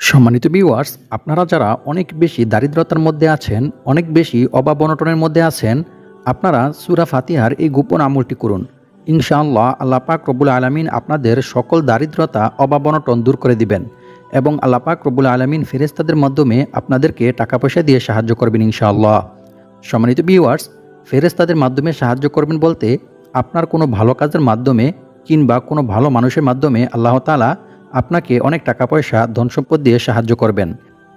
সম্মানিত ভিউয়ার্স, আপনারা যারা অনেক বেশি দারিদ্রতার মধ্যে আছেন, অনেক বেশি অভাব অনটনের মধ্যে আছেন, আপনারা সূরা ফাতিহার এই গোপন আমলটি করুন। ইনশাআল্লাহ আল্লাহ পাক রব্বুল আলামিন আপনাদের সকল দারিদ্রতা অভাব অনটন দূর করে দিবেন এবং আল্লাহ পাক রব্বুল আলামিন ফেরেশতাদের মাধ্যমে আপনাদেরকে টাকা পয়সা দিয়ে সাহায্য করবেন ইনশাআল্লাহ। সম্মানিত ভিউয়ার্স, ফেরেশতাদের মাধ্যমে সাহায্য করবেন বলতে আপনার কোনো ভালো কাজের মাধ্যমে কিংবা কোনো ভালো মানুষের মাধ্যমে আল্লাহ তাআলা আপনাকে অনেক টাকা পয়সা ধন সম্পদ দিয়ে সাহায্য করবেন।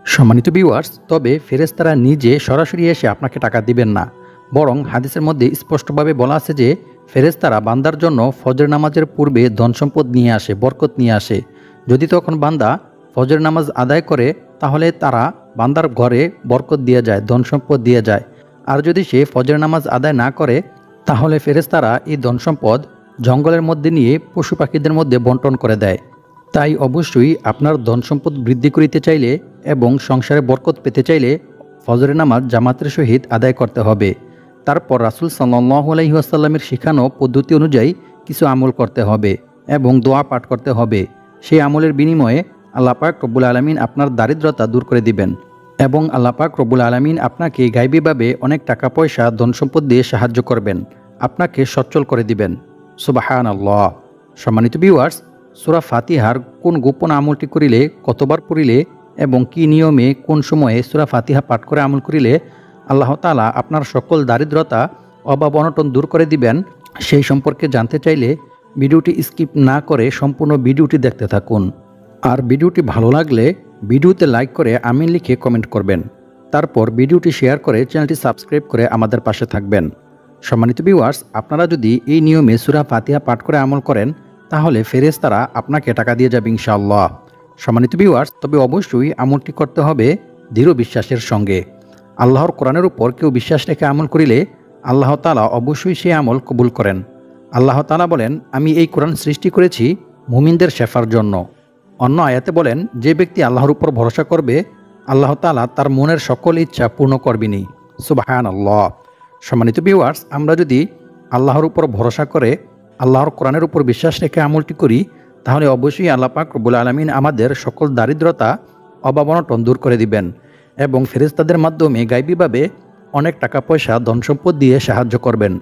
সম্মানিত ভিউয়ার্স, তবে ফেরেশতারা নিজে সরাসরি এসে আপনাকে টাকা দিবেন না, বরং হাদিসের মধ্যে স্পষ্টভাবে বলা আছে যে ফেরেশতারা বান্দার জন্য ফজর নামাজের পূর্বে ধন সম্পদ নিয়ে আসে, বরকত নিয়ে আসে। যদি তখন বান্দা ফজর নামাজ আদায় করে তাহলে তারা বান্দার ঘরে বরকত দিয়ে যায়, ধন সম্পদ দিয়ে যায়। আর যদি সে ফজর নামাজ আদায় না করে তাহলে ফেরেশতারা এই ধন সম্পদ জঙ্গলের মধ্যে নিয়ে পশু পাখিদের মধ্যে বন্টন করে দেয়। তাই অবশ্যই আপনার ধন সম্পদ বৃদ্ধি করিতে চাইলে এবং সংসারে বরকত পেতে চাইলে ফজরের নামাজ জামাতের সহিত আদায় করতে হবে। তারপর রাসূল সাল্লাল্লাহু আলাইহি ওয়াসাল্লামের শেখানো পদ্ধতি অনুযায়ী কিছু আমল করতে হবে এবং দোয়া পাঠ করতে হবে। সেই আমলের বিনিময়ে আল্লাহ পাক রব্বুল আলামিন আপনার দারিদ্রতা দূর করে দিবেন এবং আল্লাহ পাক রব্বুল আলামিন আপনাকে গায়বীভাবে অনেক টাকা পয়সা ধন সম্পদ দিয়ে সাহায্য করবেন, আপনাকে সচ্ছল করে দিবেন। সুবহানাল্লাহ। সম্মানিত ভিউয়ার্স, সূরা ফাতিহার কোন গোপন আমলটি করিলে, কতবার পড়িলে এবং কি নিয়মে কোন সময়ে সূরা ফাতিহা পাঠ করে আমল করিলে আল্লাহ তাআলা আপনার সকল দারিদ্রতা অভাব অনটন দূর করে দিবেন, সেই সম্পর্কে জানতে চাইলে ভিডিওটি স্কিপ না করে সম্পূর্ণ ভিডিওটি দেখতে থাকুন। আর ভিডিওটি ভালো লাগলে ভিডিওতে লাইক করে আমিন লিখে কমেন্ট করবেন। তারপর ভিডিওটি শেয়ার করে চ্যানেলটি সাবস্ক্রাইব করে আমাদের পাশে থাকবেন। সম্মানিত ভিউয়ার্স, আপনারা যদি এই নিয়মে সূরা ফাতিহা পাঠ করে আমল করেন তাহলে ফেরেশতারা আপনাকে টাকা দিয়ে যাবে ইনশাআল্লাহ। সম্মানিত ভিউয়ার্স, তবে অবশ্যই আমলটি করতে হবে দৃঢ় বিশ্বাসের সঙ্গে। আল্লাহর কোরআনের উপর কেউ বিশ্বাস রেখে আমল করিলে আল্লাহ তাআলা অবশ্যই সেই আমল কবুল করেন। আল্লাহ তাআলা বলেন, আমি এই কোরআন সৃষ্টি করেছি মুমিনদের শেফার জন্য। অন্য আয়াতে বলেন, যে ব্যক্তি আল্লাহর উপর ভরসা করবে আল্লাহ তাআলা তার মনের সকল ইচ্ছা পূর্ণ করবেনই। সুবহানাল্লাহ। সম্মানিত ভিউয়ার্স, আমরা যদি আল্লাহর উপর ভরসা করে আল্লাহর কোরআনের উপর বিশ্বাস রেখে আমলটি করি তাহলে অবশ্যই আল্লাহ পাক রব্বুল আলামিন আমাদের সকল দারিদ্রতা অভাব অনটন দূর করে দিবেন এবং ফেরেশতাদের মাধ্যমে গায়বীভাবে অনেক টাকা পয়সা ধন সম্পদ দিয়ে সাহায্য করবেন।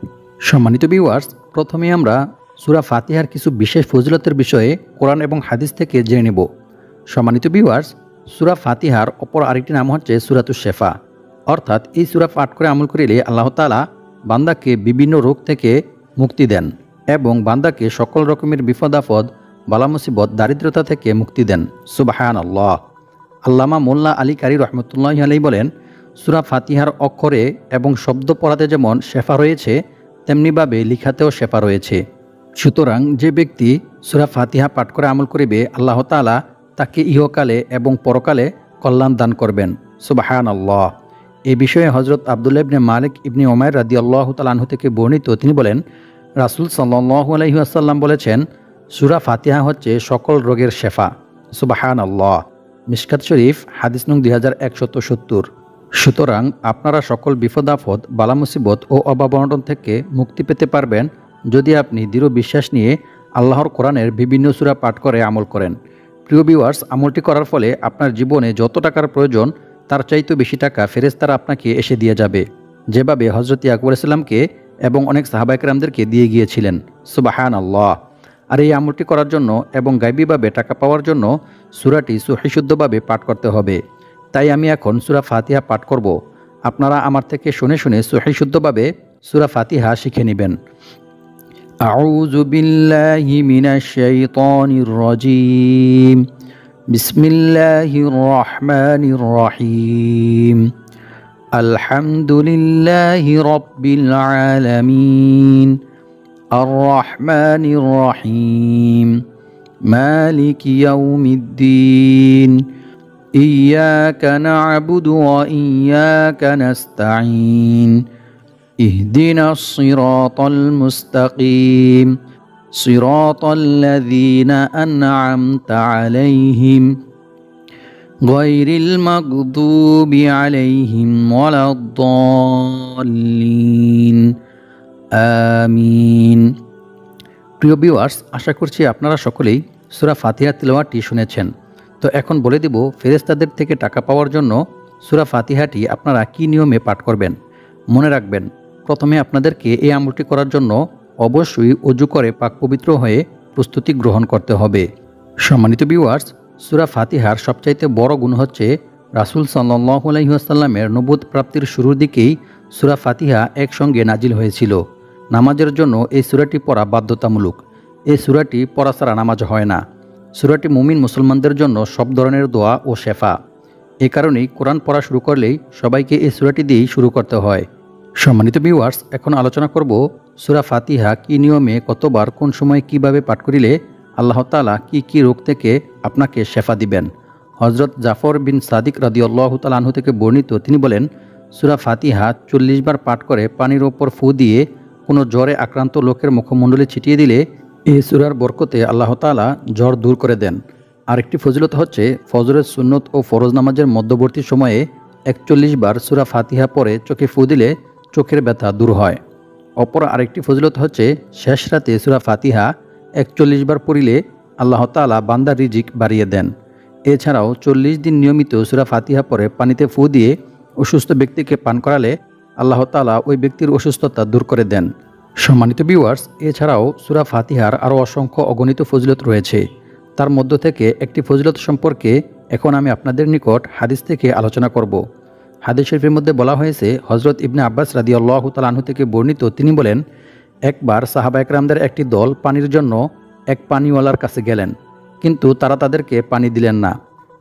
সম্মানিত ভিউয়ার্স, প্রথমে আমরা সূরা ফাতিহার কিছু বিশেষ ফজিলতের বিষয়ে কোরআন এবং হাদিস থেকে জেনে নেব। সম্মানিত ভিউয়ার্স, সূরা ফাতিহার অপর আরেকটি নাম হচ্ছে সূরাতুশ শিফা, অর্থাৎ এই সূরা পাঠ করে আমল করিলে আল্লাহ তাআলা বান্দাকে বিভিন্ন রোগ থেকে মুক্তি দেন এবং বান্দাকে সকল রকমের বিপদ আপদ, বালা মুসিবত, দারিদ্রতা থেকে মুক্তি দেন। সুবহানাল্লাহ। আল্লামা মোল্লা আলী কারি রহমতুল্লাহি আলাইহি বলেন, সূরা ফাতিহার অক্ষরে এবং শব্দ পড়াতে যেমন শেফা রয়েছে তেমনিভাবে লিখাতেও শেফা রয়েছে। সুতরাং যে ব্যক্তি সূরা ফাতিহা পাঠ করে আমল করিবে আল্লাহ তাআলা তাকে ইহকালে এবং পরকালে কল্যাণ দান করবেন। সুবহানাল্লাহ। এই বিষয়ে হযরত আব্দুল্লাহ ইবনে মালিক ইবনে উমাইর রাদিয়াল্লাহু তাআলা আনহু থেকে বর্ণিত, তিনি বলেন, রাসূল সাল্লাল্লাহু আলাইহি ওয়াসাল্লাম বলেছেন, সূরা ফাতিহা হচ্ছে সকল রোগের শেফা। সুবহানাল্লাহ। মিশকাত শরীফ হাদিস নং 2170। সুতরাং আপনারা সকল বিপদ আপদ, বালা মুসিবত ও অভাব অনটন থেকে মুক্তি পেতে পারবেন যদি আপনি দৃঢ় বিশ্বাস নিয়ে আল্লাহর কোরআনের বিভিন্ন সূরা পাঠ করে আমল করেন। প্রিয় ভিউয়ার্স, আমলটি করার ফলে আপনার জীবনে যত টাকার প্রয়োজন তার চাইতেও বেশি টাকা ফেরেশতারা আপনাকে এসে দিয়ে যাবে, যেভাবে হযরত ইয়াকুব আলাইহিস সালামকে এবং অনেক সাহাবায়ে কেরামদেরকে দিয়ে গিয়েছিলেন। সুবহানাল্লাহ। আর এই আমলটি করার জন্য এবং গায়বীভাবে টাকা পাওয়ার জন্য সূরাটি সহিশুদ্ধভাবে পাঠ করতে হবে। তাই আমি এখন সূরা ফাতিহা পাঠ করব। আপনারা আমার থেকে শুনে শুনে সহিশুদ্ধভাবে সূরা ফাতিহা শিখে নেবেন। আউযু বিল্লাহি মিনাশ শাইতানির রাজীম। বিসমিল্লাহির রহমানির রহিম। আলহামদুলিল্লাহি রাব্বিল আলামিন। আর-রহমানির রহিম। মালিকি ইয়াউমিদ্দিন। ইয়্যাকা না'বুদু ওয়া ইয়্যাকা নাস্তাঈন। ইহদিনাস সিরাতাল মুস্তাকিম। সিরাতাল লাযীনা আন'আমতা আলাইহিম গায়রিল মাগদুবি আলাইহিম ওয়ালাদ-দাল্লিন। আমিন। প্রিয় ভিউয়ার্স, আশা করছি আপনারা সকলেই সূরা ফাতিহার তিলাওয়াতটি শুনেছেন। তো এখন বলে দিব ফেরেশতাদের থেকে টাকা পাওয়ার জন্য সূরা ফাতিহাটি আপনারা কী নিয়মে পাঠ করবেন। মনে রাখবেন, প্রথমে আপনাদেরকে এই আমলটি করার জন্য অবশ্যই অজু করে পাক পবিত্র হয়ে প্রস্তুতি গ্রহণ করতে হবে। সম্মানিত ভিউয়ার্স, সূরা ফাতিহার সবচাইতে বড় গুণ হচ্ছে রাসূল সাল্লাল্লাহু আলাইহি ওয়াসাল্লামের নবুয়ত প্রাপ্তির শুরুর দিকেই সূরা ফাতিহা একসঙ্গে নাজিল হয়েছিল। নামাজের জন্য এই সূরাটি পড়া বাধ্যতামূলক। এই সূরাটি পড়া ছাড়া নামাজ হয় না। সূরাটি মুমিন মুসলমানদের জন্য সব ধরনের দোয়া ও শেফা। এ কারণেই কোরআন পড়া শুরু করলেই সবাইকে এই সূরাটি দিয়েই শুরু করতে হয়। সম্মানিত ভিউয়ার্স, এখন আলোচনা করব সূরা ফাতিহা কী নিয়মে, কতবার, কোন সময় কিভাবে পাঠ করিলে আল্লাহ তাআলা কি রোগ থেকে আপনাকে শেফা দিবেন। হযরত জাফর বিন সাদিক রাদিয়াল্লাহু তাআলা আনহু থেকে বর্ণিত, তিনি বলেন, সূরা ফাতিহা 40 বার পাঠ করে পানির ওপর ফু দিয়ে কোনো জ্বরে আক্রান্ত লোকের মুখমণ্ডলে ছিটিয়ে দিলে এই সূরার বরকতে আল্লাহ তাআলা জ্বর দূর করে দেন। আরেকটি ফজিলত হচ্ছে ফজরের সুন্নত ও ফরজ নামাজের মধ্যবর্তী সময়ে 41 বার সূরা ফাতিহা পড়ে চোখে ফু দিলে চোখের ব্যথা দূর হয়। অপর আরেকটি ফজিলত হচ্ছে শেষ রাতে সূরা ফাতিহা 41 বার পড়িলে আল্লাহ তাআলা বান্দার রিজিক বাড়িয়ে দেন। এছাড়াও 40 দিন নিয়মিত সূরা ফাতিহা পড়ে পানিতে ফু দিয়ে অসুস্থ ব্যক্তিকে পান করালে আল্লাহ তাআলা ওই ব্যক্তির অসুস্থতা দূর করে দেন। সম্মানিত ভিউয়ার্স, এছাড়াও সূরা ফাতিহার আরও অসংখ্য অগণিত ফজিলত রয়েছে। তার মধ্য থেকে একটি ফজিলত সম্পর্কে এখন আমি আপনাদের নিকট হাদিস থেকে আলোচনা করব। হাদিস শরীফের মধ্যে বলা হয়েছে, হযরত ইবনে আব্বাস রাদিয়াল্লাহু তাআলা আনহু থেকে বর্ণিত, তিনি বলেন, একবার সাহাবা একরামদের একটি দল পানির জন্য এক পানিওয়ালার কাছে গেলেন, কিন্তু তারা তাদেরকে পানি দিলেন না।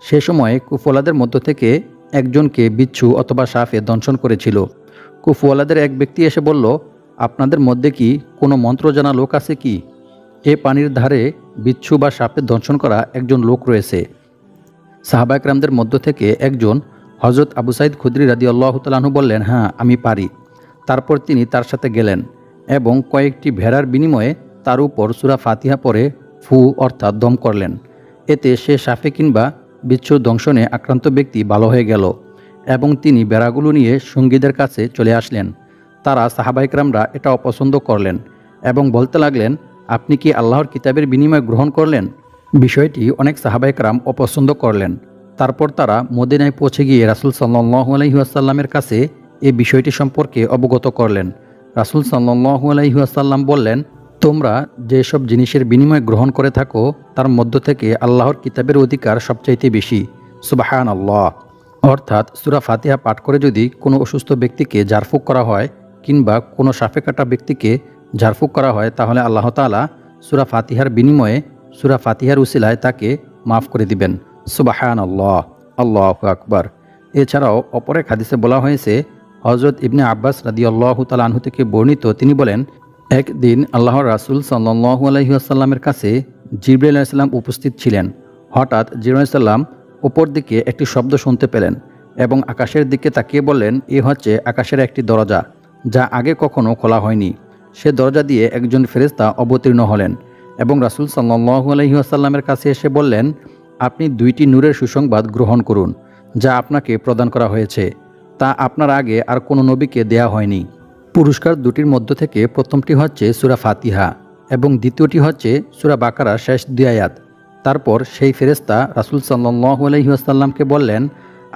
সে সময় কুফওয়ালাদের মধ্য থেকে একজনকে বিচ্ছু অথবা সাপে দংশন করেছিল। কুফওয়ালাদের এক ব্যক্তি এসে বলল, আপনাদের মধ্যে কি কোনো মন্ত্র জানা লোক আছে কি? এ পানির ধারে বিচ্ছু বা সাপে দংশন করা একজন লোক রয়েছে। সাহাবা একরামদের মধ্য থেকে একজন হযরত আবু সাঈদ খুদরি রাদিয়াল্লাহু তাআলা আনহু বললেন, হ্যাঁ, আমি পারি। তারপর তিনি তার সাথে গেলেন এবং কয়েকটি ভেড়ার বিনিময়ে তার উপর সূরা ফাতিহা পড়ে ফু অর্থাৎ দম করলেন। এতে সে সাপে কিংবা বিচ্ছুর দংশনে আক্রান্ত ব্যক্তি ভালো হয়ে গেল এবং তিনি ভেড়াগুলো নিয়ে সঙ্গীদের কাছে চলে আসলেন। তারা সাহাবা ইকরামরা এটা অপছন্দ করলেন এবং বলতে লাগলেন, আপনি কি আল্লাহর কিতাবের বিনিময় গ্রহণ করলেন? বিষয়টি অনেক সাহাবা ইকরাম অপছন্দ করলেন। তারপর তারা মদিনায় পৌঁছে গিয়ে রাসূল সাল্লাল্লাহু আলাইহি ওয়াসাল্লামের কাছে এই বিষয়টি সম্পর্কে অবগত করলেন। রাসূল সাল্লাল্লাহু আলাইহি ওয়াসাল্লাম বললেন, তোমরা যেসব জিনিসের বিনিময় গ্রহণ করে থাকো তার মধ্য থেকে আল্লাহর কিতাবের অধিকার সবচাইতে বেশি। সুবহানাল্লাহ। অর্থাৎ সূরা ফাতিহা পাঠ করে যদি কোনো অসুস্থ ব্যক্তিকে ঝাড়ফুঁক করা হয় কিংবা কোনো সাপে কাটা ব্যক্তিকে ঝাড়ফুঁক করা হয়, তাহলে আল্লাহ তাআলা সূরা ফাতিহার বিনিময়ে সূরা ফাতিহার উসিলায় তাকে মাফ করে দিবেন। সুবহানাল্লাহ, আল্লাহু আকবার। এছাড়াও অপর এক হাদিসে বলা হয়েছে, হযরত ইবনে আব্বাস রাদিয়াল্লাহু তাআলা আনহু থেকে বর্ণিত, তিনি বলেন, একদিন আল্লাহর রাসূল সাল্লাল্লাহু আলাইহি ওয়াসাল্লামের কাছে জিবরাইল আলাইহিস সালাম উপস্থিত ছিলেন। হঠাৎ জিবরাইল আলাইহিস সালাম উপর দিকে একটি শব্দ শুনতে পেলেন এবং আকাশের দিকে তাকিয়ে বললেন, এ হচ্ছে আকাশের একটি দরজা, যা আগে কখনো খোলা হয়নি। সে দরজা দিয়ে একজন ফেরেশতা অবতীর্ণ হলেন এবং রাসূল সাল্লাল্লাহু আলাইহি ওয়াসাল্লামের কাছে এসে বললেন, আপনি 2টি নূরের সুসংবাদ গ্রহণ করুন, যা আপনাকে প্রদান করা হয়েছে। তা আপনার আগে আর কোনো নবীকে দেয়া হয়নি। পুরস্কার 2টির মধ্য থেকে প্রথমটি হচ্ছে সূরা ফাতিহা এবং দ্বিতীয়টি হচ্ছে সূরা বাকারার শেষ 2 আয়াত। তারপর সেই ফেরেশতা রাসূল সাল্লাল্লাহু আলাইহি ওয়াসাল্লামকে বললেন,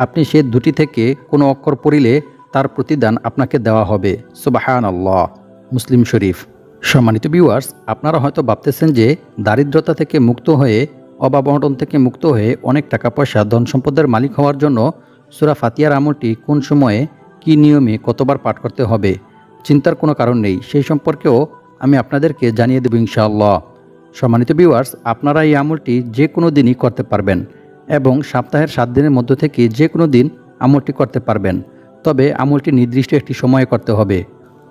আপনি সেই 2টি থেকে কোনো অক্ষর পড়িলে তার প্রতিদান আপনাকে দেওয়া হবে। সুবহানাল্লাহ। মুসলিম শরীফ। সম্মানিত ভিউয়ার্স, আপনারা হয়তো ভাবতেছেন যে দারিদ্রতা থেকে মুক্ত হয়ে, অভাব-অনটন থেকে মুক্ত হয়ে অনেক টাকা পয়সা ধন সম্পদের মালিক হওয়ার জন্য সূরা ফাতিহার আমলটি কোন সময়ে, কি নিয়মে, কতবার পাঠ করতে হবে। চিন্তার কোনো কারণ নেই, সেই সম্পর্কেও আমি আপনাদেরকে জানিয়ে দেব ইনশাআল্লাহ। সম্মানিত ভিউয়ার্স, আপনারা এই আমলটি যে কোনো দিনই করতে পারবেন এবং সপ্তাহের 7 দিনের মধ্য থেকে যে কোনো দিন আমলটি করতে পারবেন, তবে আমলটি নির্দিষ্ট একটি সময়ে করতে হবে।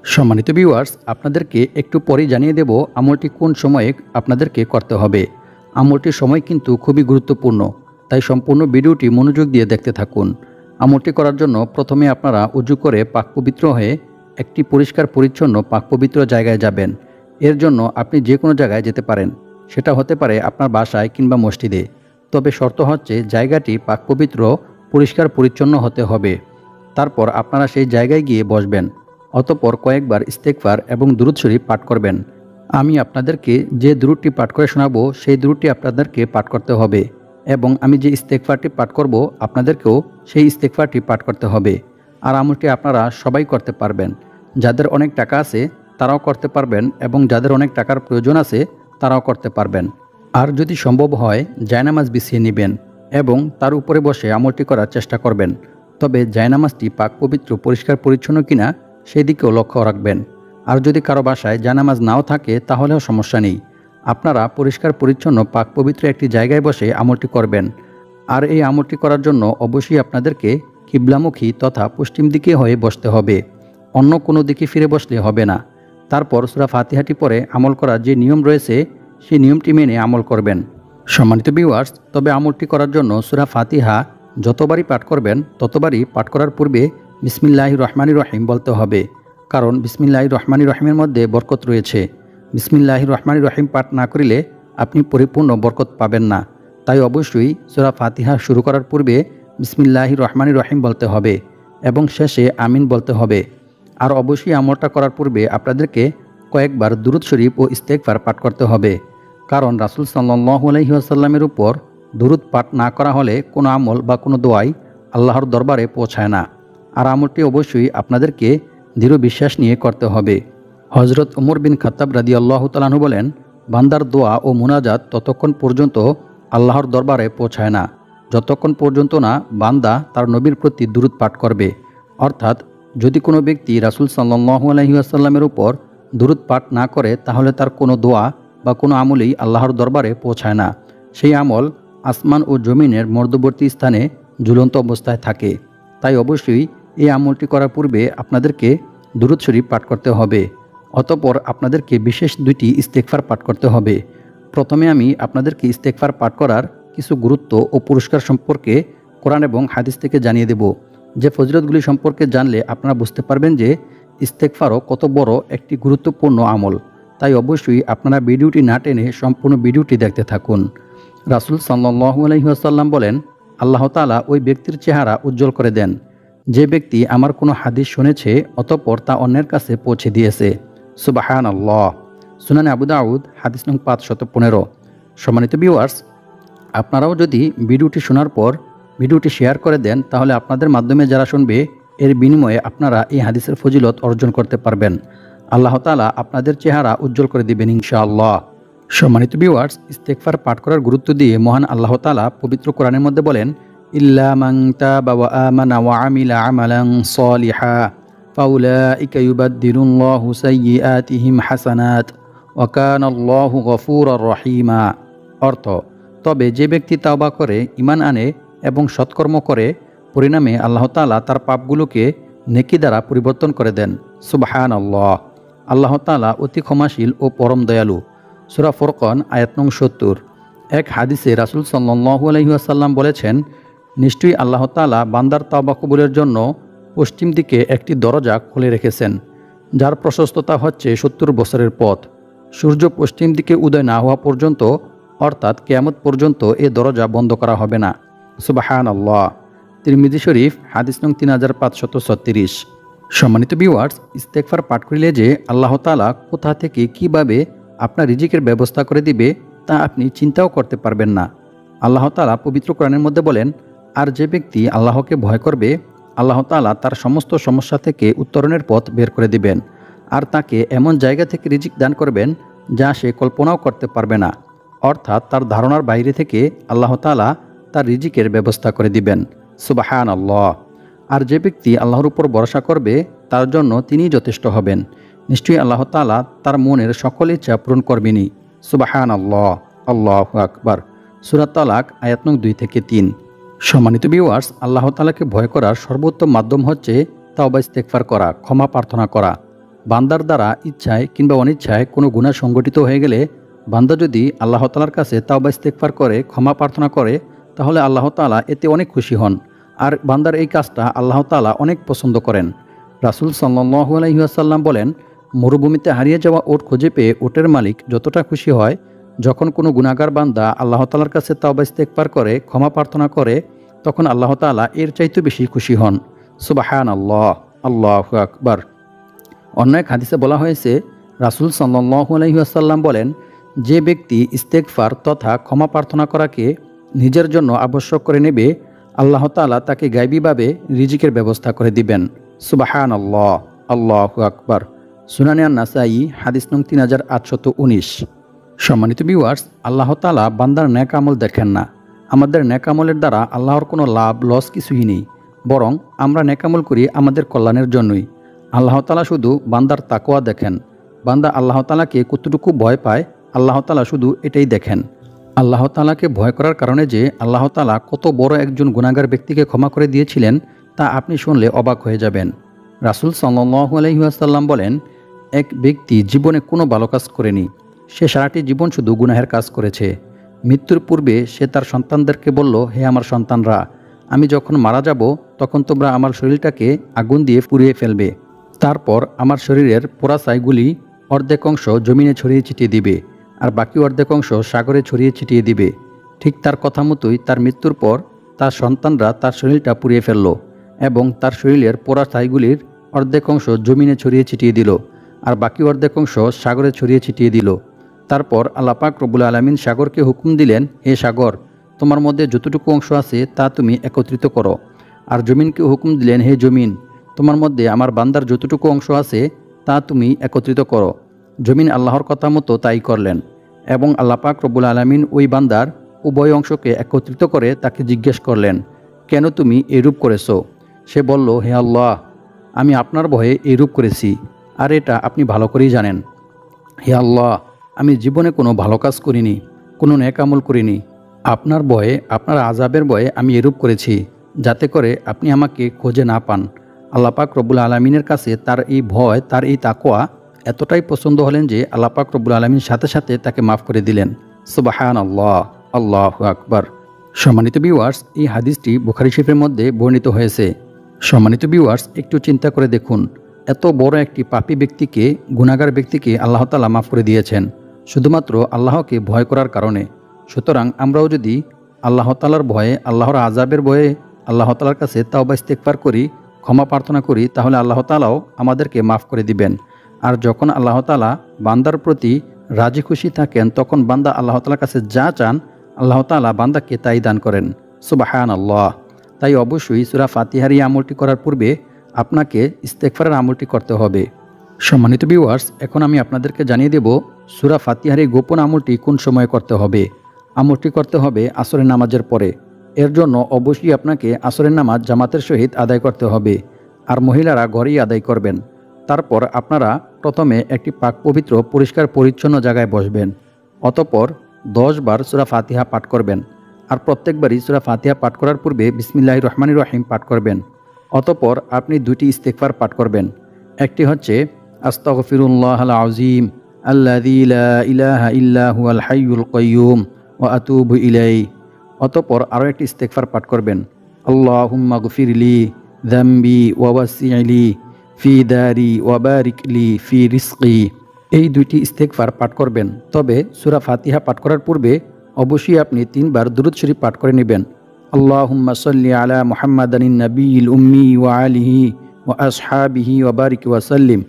সম্মানিত ভিউয়ার্স, আপনাদেরকে একটু পরেই জানিয়ে দেব আমলটি কোন সময়ে আপনাদেরকে করতে হবে। আমলটির সময় কিন্তু খুবই গুরুত্বপূর্ণ, তাই সম্পূর্ণ ভিডিওটি মনোযোগ দিয়ে দেখতে থাকুন। আমলটি করার জন্য প্রথমে আপনারা উজু করে পাক পবিত্র হয়ে একটি পরিষ্কার পরিচ্ছন্ন পাক পবিত্র জায়গায় যাবেন। এর জন্য আপনি যে কোনো জায়গায় যেতে পারেন, সেটা হতে পারে আপনার বাসায় কিংবা মসজিদে, তবে শর্ত হচ্ছে জায়গাটি পাক পবিত্র, পরিষ্কার পরিচ্ছন্ন হতে হবে। তারপর আপনারা সেই জায়গায় গিয়ে বসবেন, অতঃপর কয়েকবার ইস্তেগফার এবং দুরূদ শরীফ পাঠ করবেন। আমি আপনাদেরকে যে দুরূদটি পাঠ করে শোনাবো সেই দুরূদটি আপনাদেরকে পাঠ করতে হবে এবং আমি যে ইস্তেগফারটি পাঠ করব আপনাদেরকেও সেই ইস্তেগফারটি পাঠ করতে হবে। আর আমলটি আপনারা সবাই করতে পারবেন। যাদের অনেক টাকা আছে তারাও করতে পারবেন এবং যাদের অনেক টাকার প্রয়োজন আছে তারাও করতে পারবেন। আর যদি সম্ভব হয় জায়নামাজ বিছিয়ে নেবেন এবং তার উপরে বসে আমলটি করার চেষ্টা করবেন। তবে জায়নামাজটি পাক পবিত্র পরিষ্কার পরিচ্ছন্ন কিনা সেই দিকেও লক্ষ্য রাখবেন। আর যদি কারো বাসায় জায়নামাজ নাও থাকে তাহলেও সমস্যা নেই, আপনারা পরিষ্কার পরিচ্ছন্ন পাক পবিত্র একটি জায়গায় বসে আমলটি করবেন। আর এই আমলটি করার জন্য অবশ্যই আপনাদেরকে কিবলামুখী তথা পশ্চিম দিকে হয়ে বসতে হবে, অন্য কোনো দিকে ফিরে বসলে হবে না। তারপর সূরা ফাতিহাটি পরে আমল করার যে নিয়ম রয়েছে সেই নিয়মটি মেনে আমল করবেন। সম্মানিত ভিউয়ার্স, তবে আমলটি করার জন্য সূরা ফাতিহা যতবারই পাঠ করবেন ততবারই পাঠ করার পূর্বে বিসমিল্লাহির রহমানির রহিম বলতে হবে, কারণ বিসমিল্লাহির রহমানির রহিমের মধ্যে বরকত রয়েছে। বিসমিল্লাহির রহমানির রহিম পাঠ না করিলে আপনি পরিপূর্ণ বরকত পাবেন না। তাই অবশ্যই সূরা ফাতিহা শুরু করার পূর্বে বিসমিল্লাহির রহমানির রহিম বলতে হবে এবং শেষে আমিন বলতে হবে। আর অবশ্যই আমলটা করার পূর্বে আপনাদেরকে কয়েকবার দুরূদ শরীফ ও ইস্তেগফার পাঠ করতে হবে, কারণ রাসূল সাল্লাল্লাহু আলাইহি ওয়াসাল্লামের উপর দুরূদ পাঠ না করা হলে কোনো আমল বা কোনো দোয়াই আল্লাহর দরবারে পৌঁছায় না। আর আমলটি অবশ্যই আপনাদেরকে দৃঢ় বিশ্বাস নিয়ে করতে হবে। হযরত ওমর বিন খাত্তাব রাদিয়াল্লাহু তাআলা আনহু বলেন, বান্দার দোয়া ও মুনাজাত ততক্ষণ পর্যন্ত আল্লাহর দরবারে পৌঁছায় না যতক্ষণ পর্যন্ত না বান্দা তার নবীর প্রতি দুরূদ পাঠ করবে। অর্থাৎ যদি কোনো ব্যক্তি রাসূল সাল্লাল্লাহু আলাইহি ওয়াসাল্লামের উপর দুরূদ পাঠ না করে তাহলে তার কোনো দোয়া বা কোনো আমলই আল্লাহর দরবারে পৌঁছায় না। সেই আমল আসমান ও জমিনের মধ্যবর্তী স্থানে ঝুলন্ত অবস্থায় থাকে। তাই অবশ্যই এই আমলটি করার পূর্বে আপনাদেরকে দুরূদ শরীফ পাঠ করতে হবে। অতঃপর আপনাদেরকে বিশেষ দুইটি ইস্তেগফার পাঠ করতে হবে। প্রথমে আমি আপনাদেরকে ইস্তেগফার পাঠ করার কিছু গুরুত্ব ও পুরস্কার সম্পর্কে কোরআন এবং হাদিস থেকে জানিয়ে দেব, যে ফজিলতগুলি সম্পর্কে জানলে আপনারা বুঝতে পারবেন যে ইস্তেগফারও কত বড় একটি গুরুত্বপূর্ণ আমল। তাই অবশ্যই আপনারা ভিডিওটি না টেনে সম্পূর্ণ ভিডিওটি দেখতে থাকুন। রাসূল সাল্লাল্লাহু আলাইহি ওয়াসাল্লাম বলেন, আল্লাহ তাআলা ওই ব্যক্তির চেহারা উজ্জ্বল করে দেন যে ব্যক্তি আমার কোনো হাদিস শুনেছে অতঃপর তা অন্যের কাছে পৌঁছে দিয়েছে। সুবহানাল্লাহ। সুনানে আবু দাউদ হাদিস নং 515। সম্মানিত ভিউয়ার্স, আপনারাও যদি ভিডিওটি শোনার পর ভিডিওটি শেয়ার করে দেন তাহলে আপনাদের মাধ্যমে যারা শুনবে এর বিনিময়ে আপনারা এই হাদিসের ফজিলত অর্জন করতে পারবেন। আল্লাহ তাআলা আপনাদের চেহারা উজ্জ্বল করে দিবেন ইনশাআল্লাহ। সম্মানিত ভিউয়ার্স, ইস্তেগফার পাঠ করার গুরুত্ব দিয়ে মহান আল্লাহ তাআলা পবিত্র কোরআনের মধ্যে বলেন, ইল্লা মান তাবা ওয়া আমানা ওয়া আমিলা আমালান সালিহা ফাউলাইকা ইউবাদদিলুল্লাহু সাইয়্যাতিহিম হাসানাত ওয়া কানাল্লাহু গফুরুর রহিমা। অর্থ, তবে যে ব্যক্তি তাওবা করে, ঈমান আনে এবং সৎকর্ম করে, পরিণামে আল্লাহ তাআলা তার পাপগুলোকে নেকি দ্বারা পরিবর্তন করে দেন। সুবহানাল্লাহ। আল্লাহ তাআলা অতি ক্ষমাশীল ও পরম দয়ালু। সূরা ফুরকান আয়াত নং 70। এক হাদিসে রাসূল সাল্লাল্লাহু আলাইহি ওয়াসাল্লাম বলেছেন, নিশ্চয়ই আল্লাহ তাআলা বান্দার তাওবা কবুলের জন্য পশ্চিম দিকে একটি দরজা খুলে রেখেছেন, যার প্রশস্ততা হচ্ছে 70 বছরের পথ। সূর্য পশ্চিম দিকে উদয় না হওয়া পর্যন্ত, অর্থাৎ কিয়ামত পর্যন্ত এ দরজা বন্ধ করা হবে না। সুবহানাল্লাহ। তিরমিজি শরীফ হাদিস নং 3536। সম্মানিত ভিউয়ার্স, ইস্তেগফার পাঠ করিলে যে আল্লাহ তাআলা কোথা থেকে কিভাবে আপনার রিজিকের ব্যবস্থা করে দিবে তা আপনি চিন্তাও করতে পারবেন না। আল্লাহ তাআলা পবিত্র কোরআনের মধ্যে বলেন, আর যে ব্যক্তি আল্লাহকে ভয় করবে আল্লাহ তাআলা তার সমস্ত সমস্যা থেকে উত্তরণের পথ বের করে দিবেন আর তাকে এমন জায়গা থেকে রিজিক দান করবেন যা সে কল্পনাও করতে পারবে না। অর্থাৎ তার ধারণার বাইরে থেকে আল্লাহ তাআলা তার রিজিকের ব্যবস্থা করে দিবেন। সুবহানাল্লাহ। আর যে ব্যক্তি আল্লাহর উপর ভরসা করবে তার জন্য তিনিই যথেষ্ট হবেন। নিশ্চয়ই আল্লাহ তাআলা তার মনের সকল ইচ্ছা পূরণ করবেনই। সুবহানাল্লাহ। আল্লাহু আকবার। সূরা তালাক আয়াত নং 2 থেকে 3। সম্মানিত ভিউয়ার্স, আল্লাহ তাআলাকে ভয় করার সর্বোত্তম মাধ্যম হচ্ছে তাওবা ইস্তেগফার করা, ক্ষমা প্রার্থনা করা। বান্দার দ্বারা ইচ্ছায় কিংবা অনিচ্ছায় কোনো গুনাহ সংঘটিত হয়ে গেলে বান্দা যদি আল্লাহ তাআলার কাছে তাওবা ইস্তেগফার করে, ক্ষমা প্রার্থনা করে, তাহলে আল্লাহ তাআলা এতে অনেক খুশি হন। আর বান্দার এই কাজটা আল্লাহ তাআলা অনেক পছন্দ করেন। রাসূল সাল্লাল্লাহু আলাইহি ওয়াসাল্লাম বলেন, মরুভূমিতে হারিয়ে যাওয়া উট খুঁজে পেয়ে উটের মালিক যতটা খুশি হয়, যখন কোনো গুনাহগার বান্দা আল্লাহ তাআলার কাছে তাওবা ইস্তেগফার করে, ক্ষমা প্রার্থনা করে, তখন আল্লাহ তাআলা এর চাইতে বেশি খুশি হন। সুবহানাল্লাহ। আল্লাহু আকবার। অন্য এক হাদিসে বলা হয়েছে, রাসূল সাল্লাল্লাহু আলাইহি ওয়াসাল্লাম বলেন, যে ব্যক্তি ইস্তেগফার তথা ক্ষমা প্রার্থনা করাকে নিজের জন্য আবশ্যক করে নেবে, আল্লাহ তাআলা তাকে গায়বীভাবে রিজিকের ব্যবস্থা করে দিবেন। সুবহানাল্লাহ, আল্লাহু আকবার। সুনানে আন-নাসাই হাদিস নং 3819। সম্মানিত ভিউয়ার্স, আল্লাহ তাআলা বান্দার নেক আমল দেখেন না। আমাদের নেক আমলের দ্বারা আল্লাহর কোনো লাভ লস কিছুই নেই, বরং আমরা নেক আমল করি আমাদের কল্যাণের জন্যই। আল্লাহ তাআলা শুধু বান্দার তাকওয়া দেখেন। বান্দা আল্লাহ তাআলাকে কতটুকু ভয় পায়, আল্লাহ তাআলা শুধু এটাই দেখেন। আল্লাহ তাআলাকে ভয় করার কারণে যে আল্লাহ তাআলা কত বড় একজন গুনাহগার ব্যক্তিকে ক্ষমা করে দিয়েছিলেন তা আপনি শুনলে অবাক হয়ে যাবেন। রাসূল সাল্লাল্লাহু আলাইহি ওয়াসাল্লাম বলেন, এক ব্যক্তি জীবনে কোনো ভালো কাজ করেনি, সে সারাটি জীবন শুধু গুনাহের কাজ করেছে। মৃত্যুর পূর্বে সে তার সন্তানদেরকে বলল, হে আমার সন্তানরা, আমি যখন মারা যাব তখন তোমরা আমার শরীরটাকে আগুন দিয়ে পুড়িয়ে ফেলবে। তারপর আমার শরীরের পোড়া ছাইগুলি অর্ধেক অংশ জমিনে ছড়িয়ে ছিটিয়ে দিবে, আর বাকি অর্ধেক অংশ সাগরে ছড়িয়ে ছিটিয়ে দিবে। ঠিক তার কথা মতোই তার মৃত্যুর পর তার সন্তানরা তার শরীরটা পুড়িয়ে ফেলল এবং তার শরীরের পোড়া ছাইগুলির অর্ধেক অংশ জমিনে ছড়িয়ে ছিটিয়ে দিল, আর বাকি অর্ধেক অংশ সাগরে ছড়িয়ে ছিটিয়ে দিল। তারপর আল্লাহ পাক রব্বুল আলামিন সাগরকে হুকুম দিলেন, হে সাগর, তোমার মধ্যে যতটুকু অংশ আছে তা তুমি একত্রিত করো। আর জমিনকে হুকুম দিলেন, হে জমিন, তোমার মধ্যে আমার বান্দার যতটুকু অংশ আছে তা তুমি একত্রিত করো। জমিন আল্লাহর কথা মতো তাই করলেন এবং আল্লাহ পাক রব্বুল আলামিন ওই বান্দার উভয় অংশকে একত্রিত করে তাকে জিজ্ঞেস করলেন, কেন তুমি এরূপ করেছো? সে বলল, হে আল্লাহ, আমি আপনার ভয়ে এরূপ করেছি, আর এটা আপনি ভালো করেই জানেন। হে আল্লাহ, আমি জীবনে কোনো ভালো কাজ করিনি, কোনো নেক আমল করিনি। আপনার ভয়ে, আপনার আযাবের ভয়ে আমি এরূপ করেছি, যাতে করে আপনি আমাকে খোঁজে না পান। আল্লাহ পাক রব্বুল আলামিনের কাছে তার এই ভয়, তার এই তাকওয়া এতটাই পছন্দ হলেন যে আল্লাহ পাক রব্বুল আলামিন সাথে সাথে তাকে মাফ করে দিলেন। সুবহানাল্লাহ, আল্লাহু আকবার। সম্মানিত ভিউয়ার্স, এই হাদিসটি বুখারী শরীফের মধ্যে বর্ণিত হয়েছে। সম্মানিত ভিউয়ার্স, একটু চিন্তা করে দেখুন, এত বড় একটি পাপী ব্যক্তিকে, গুনাহগার ব্যক্তিকে আল্লাহ তাআলা মাফ করে দিয়েছেন শুধুমাত্র আল্লাহকে ভয় করার কারণে। সুতরাং আমরাও যদি আল্লাহ তাআলার ভয়ে, আল্লাহর আযাবের ভয়ে আল্লাহ তাআলার কাছে তাওবা ইস্তেগফার করি, ক্ষমা প্রার্থনা করি, তাহলে আল্লাহ তাআলাও আমাদেরকে মাফ করে দিবেন। আর যখন আল্লাহ তাআলা বান্দার প্রতি রাজি খুশি থাকেন, তখন বান্দা আল্লাহ তাআলার কাছে যা চান আল্লাহ তাআলা বান্দাকে তাই দান করেন। সুবহানাল্লাহ। তাই অবশ্যই সূরা ফাতিহার এই আমলটি করার পূর্বে আপনাকে ইস্তেগফারের আমলটি করতে হবে। সম্মানিত ভিউয়ার্স, এখন আমি আপনাদেরকে জানিয়ে দেব সূরা ফাতিহার এই গোপন আমলটি কোন সময়ে করতে হবে। আমলটি করতে হবে আসরের নামাজের পরে। এর জন্য অবশ্যই আপনাকে আসরের নামাজ জামাতের সহিত আদায় করতে হবে, আর মহিলারা ঘরেই আদায় করবেন। তারপর আপনারা প্রথমে একটি পাক পবিত্র পরিষ্কার পরিচ্ছন্ন জায়গায় বসবেন। অতঃপর 10 বার সূরা ফাতিহা পাঠ করবেন, আর প্রত্যেকবারই সূরা ফাতিহা পাঠ করার পূর্বে বিসমিল্লাহির রহমানির রহিম পাঠ করবেন। অতঃপর আপনি দুটি ইস্তেগফার পাঠ করবেন। একটি হচ্ছে আস্তাগফিরুল্লাহাল আযীম আল্লাযী লা ইলাহা ইল্লা হুয়াল হাইয়ুল কাইয়্যুম ওয়া আতুবু ইলাইহি। অতঃপর আরও একটি ইস্তেগফার পাঠ করবেন, আল্লাহুম্মা গফিরলি যামবি ওয়া ওয়াসি'লি ফি দারি ওয়া বারিক লি ফি রিজকি। এই দুইটি ইস্তেগফার পাঠ করবেন। তবে সূরা ফাতিহা পাঠ করার পূর্বে অবশ্যই আপনি 3 বার দুরূদ শরীফ পাঠ করে নেবেন। আল্লাহুম্মা সাল্লি আলা মুহাম্মাদানিন নাবিয়্যিল উম্মি ওয়া আলিহি ওয়া আসহাবিহি ওয়া বারিক ওয়া সাল্লিম।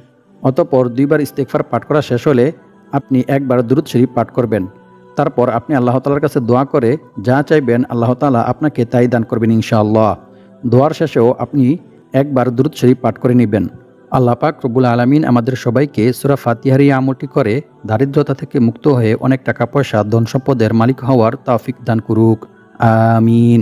অতঃপর 2 বার ইস্তেগফার পাঠ করা শেষ হলে আপনি 1 বার দুরূদ শরীফ পাঠ করবেন। তারপর আপনি আল্লাহ তাআলার কাছে দোয়া করে যা চাইবেন আল্লাহ তাআলা আপনাকে তাই দান করবেন ইনশাআল্লাহ। দোয়ার শেষেও আপনি 1 বার দুরূদ শরীফ পাঠ করে নেবেন। আল্লাহ পাক রব্বুল আলামিন আমাদের সবাইকে সূরা ফাতিহার এই আমলটি করে দারিদ্রতা থেকে মুক্ত হয়ে অনেক টাকা পয়সা, ধন সম্পদের মালিক হওয়ার তৌফিক দান করুক। আমিন।